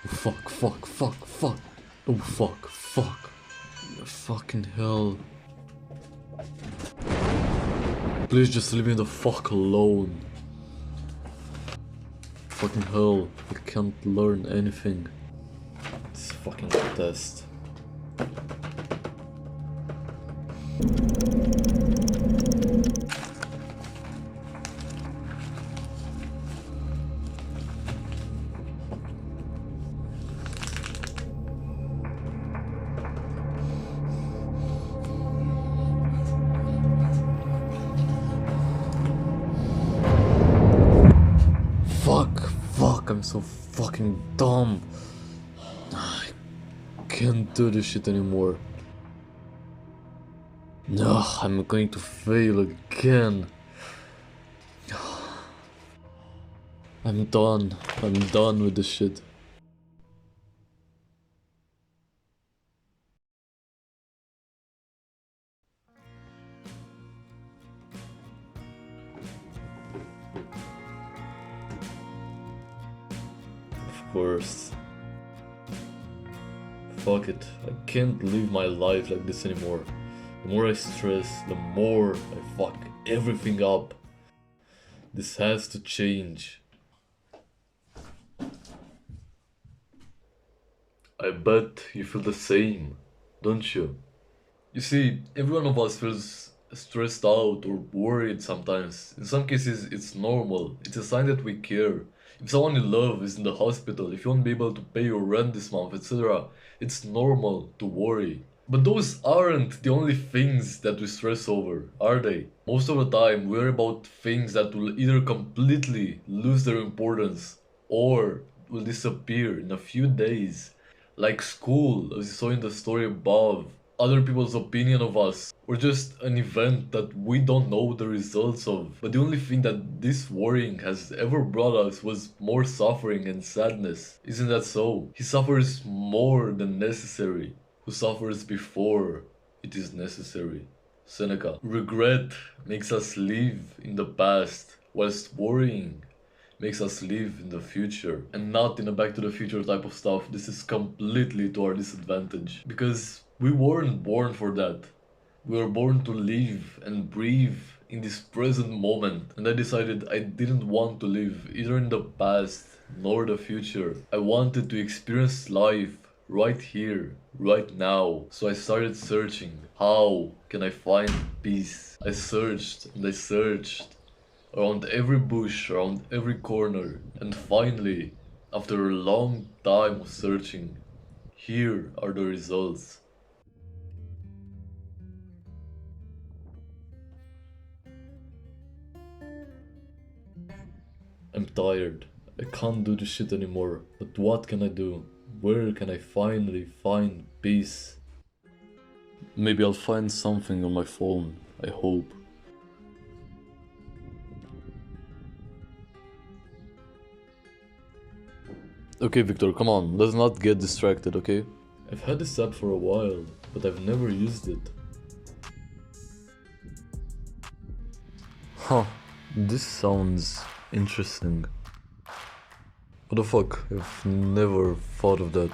Fuck, fuck, fuck, fuck. Oh, fuck, fuck. Fucking hell. Please just leave me the fuck alone. Fucking hell, I can't learn anything. This fucking test. Fuck, I'm so fucking dumb. I can't do this shit anymore. No, I'm going to fail again. I'm done with this shit. Of course. Fuck it, I can't live my life like this anymore. The more I stress, the more I fuck everything up. This has to change. I bet you feel the same, don't you? You see, every one of us feels stressed out or worried sometimes. In some cases, it's normal. It's a sign that we care. If someone you love is in the hospital, if you won't be able to pay your rent this month, etc., it's normal to worry. But those aren't the only things that we stress over, are they? Most of the time, we worry about things that will either completely lose their importance or will disappear in a few days. Like school, as you saw in the story above, other people's opinion of us, or just an event that we don't know the results of. But the only thing that this worrying has ever brought us was more suffering and sadness. Isn't that so? He suffers more than necessary, who suffers before it is necessary. Seneca. Regret makes us live in the past, whilst worrying makes us live in the future, and not in a back to the future type of stuff. This is completely to our disadvantage, because we weren't born for that. We were born to live and breathe in this present moment, and I decided I didn't want to live either in the past nor the future. I wanted to experience life right here, right now. So I started searching. How can I find peace? I searched and I searched around every bush, around every corner, and finally, after a long time of searching, here are the results. I'm tired. I can't do this shit anymore. But what can I do? Where can I finally find peace? Maybe I'll find something on my phone. I hope. Okay, Victor, come on. Let's not get distracted, okay? I've had this app for a while, but I've never used it. Huh. This sounds interesting. What the fuck? I've never thought of that.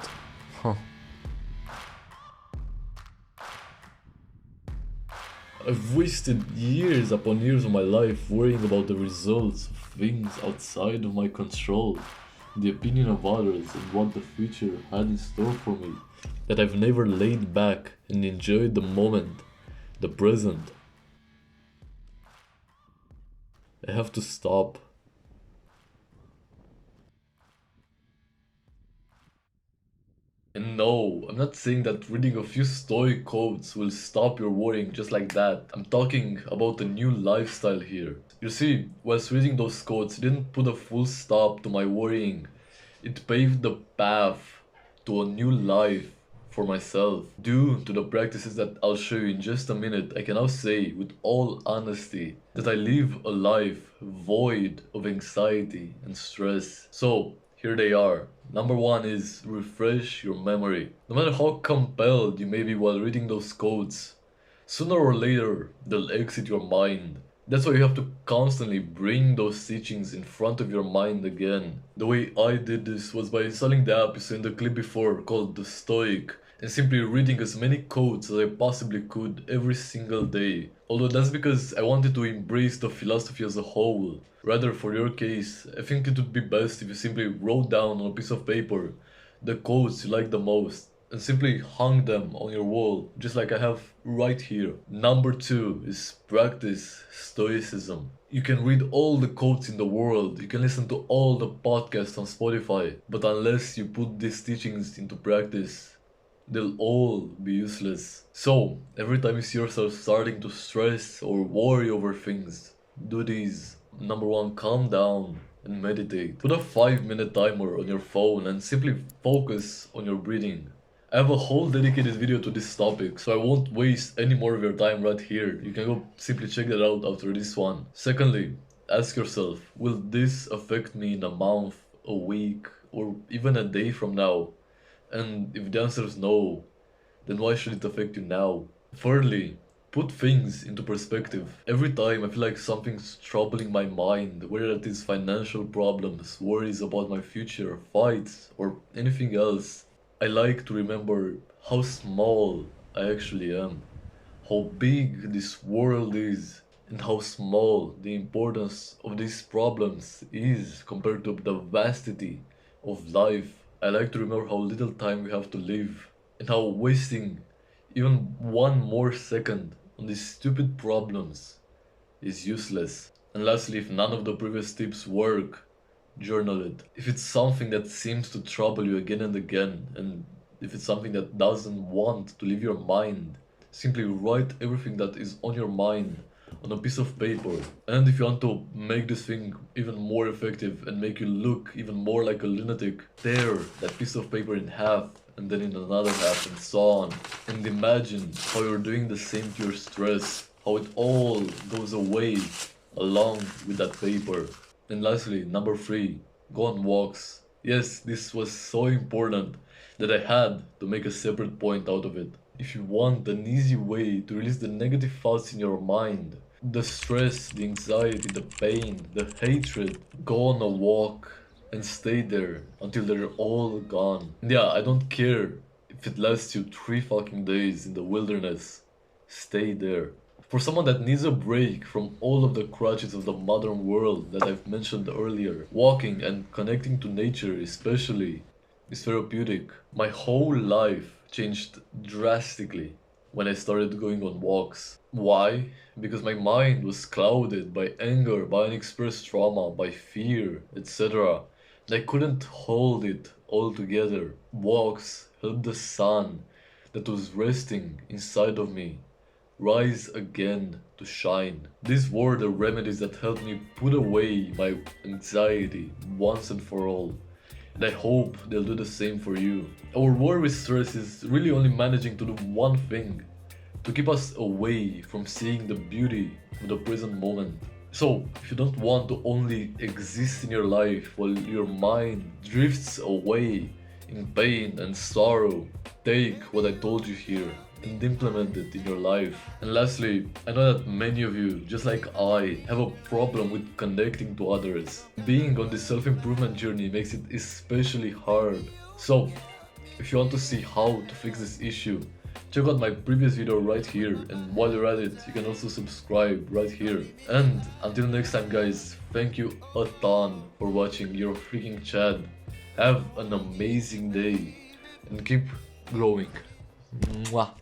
Huh. I've wasted years upon years of my life worrying about the results of things outside of my control, the opinion of others, and what the future had in store for me, that I've never laid back and enjoyed the moment, the present. I have to stop. And no, I'm not saying that reading a few story quotes will stop your worrying just like that. I'm talking about a new lifestyle here. You see, whilst reading those quotes, it didn't put a full stop to my worrying. It paved the path to a new life for myself. Due to the practices that I'll show you in just a minute, I can now say with all honesty that I live a life void of anxiety and stress. So, here they are. Number one is refresh your memory. No matter how compelled you may be while reading those quotes, sooner or later they'll exit your mind. That's why you have to constantly bring those teachings in front of your mind again. The way I did this was by installing the app you saw in the clip before called The Stoic and simply reading as many quotes as I possibly could every single day. Although that's because I wanted to embrace the philosophy as a whole. Rather, for your case, I think it would be best if you simply wrote down on a piece of paper the quotes you like the most and simply hung them on your wall, just like I have right here. Number 2 is practice stoicism. You can read all the quotes in the world, you can listen to all the podcasts on Spotify, but unless you put these teachings into practice, they'll all be useless. So, every time you see yourself starting to stress or worry over things, do these. Number 1, calm down and meditate. Put a 5-minute timer on your phone and simply focus on your breathing. I have a whole dedicated video to this topic, so I won't waste any more of your time right here. You can go simply check that out after this one. Secondly, ask yourself, will this affect me in a month, a week, or even a day from now? And if the answer is no, then why should it affect you now? Thirdly, put things into perspective. Every time I feel like something's troubling my mind, whether it is financial problems, worries about my future, fights, or anything else, I like to remember how small I actually am, how big this world is, and how small the importance of these problems is compared to the vastity of life. I like to remember how little time we have to live, and how wasting even one more second on these stupid problems is useless. And lastly, if none of the previous tips work, journal it. If it's something that seems to trouble you again and again, and if it's something that doesn't want to leave your mind, simply write everything that is on your mind on a piece of paper. And if you want to make this thing even more effective and make you look even more like a lunatic, tear that piece of paper in half and then in another half and so on. And imagine how you're doing the same to your stress, how it all goes away along with that paper. And lastly, number 3, go on walks. Yes, this was so important that I had to make a separate point out of it. If you want an easy way to release the negative thoughts in your mind, the stress, the anxiety, the pain, the hatred, go on a walk and stay there until they're all gone. And yeah, I don't care if it lasts you 3 fucking days in the wilderness. Stay there. For someone that needs a break from all of the crutches of the modern world that I've mentioned earlier, walking and connecting to nature especially is therapeutic. My whole life changed drastically when I started going on walks. Why? Because my mind was clouded by anger, by unexpressed trauma, by fear, etc. And I couldn't hold it all together. Walks helped the sun that was resting inside of me rise again to shine. These were the remedies that helped me put away my anxiety once and for all. And I hope they'll do the same for you. Our war with stress is really only managing to do one thing, to keep us away from seeing the beauty of the present moment. So, if you don't want to only exist in your life while your mind drifts away in pain and sorrow, take what I told you here and implement it in your life. And lastly, I know that many of you, just like I, have a problem with connecting to others. Being on this self-improvement journey makes it especially hard. So, if you want to see how to fix this issue, check out my previous video right here, and while you're at it, you can also subscribe right here. And until next time guys, thank you a ton for watching your freaking Chad. Have an amazing day and keep growing. Mwah.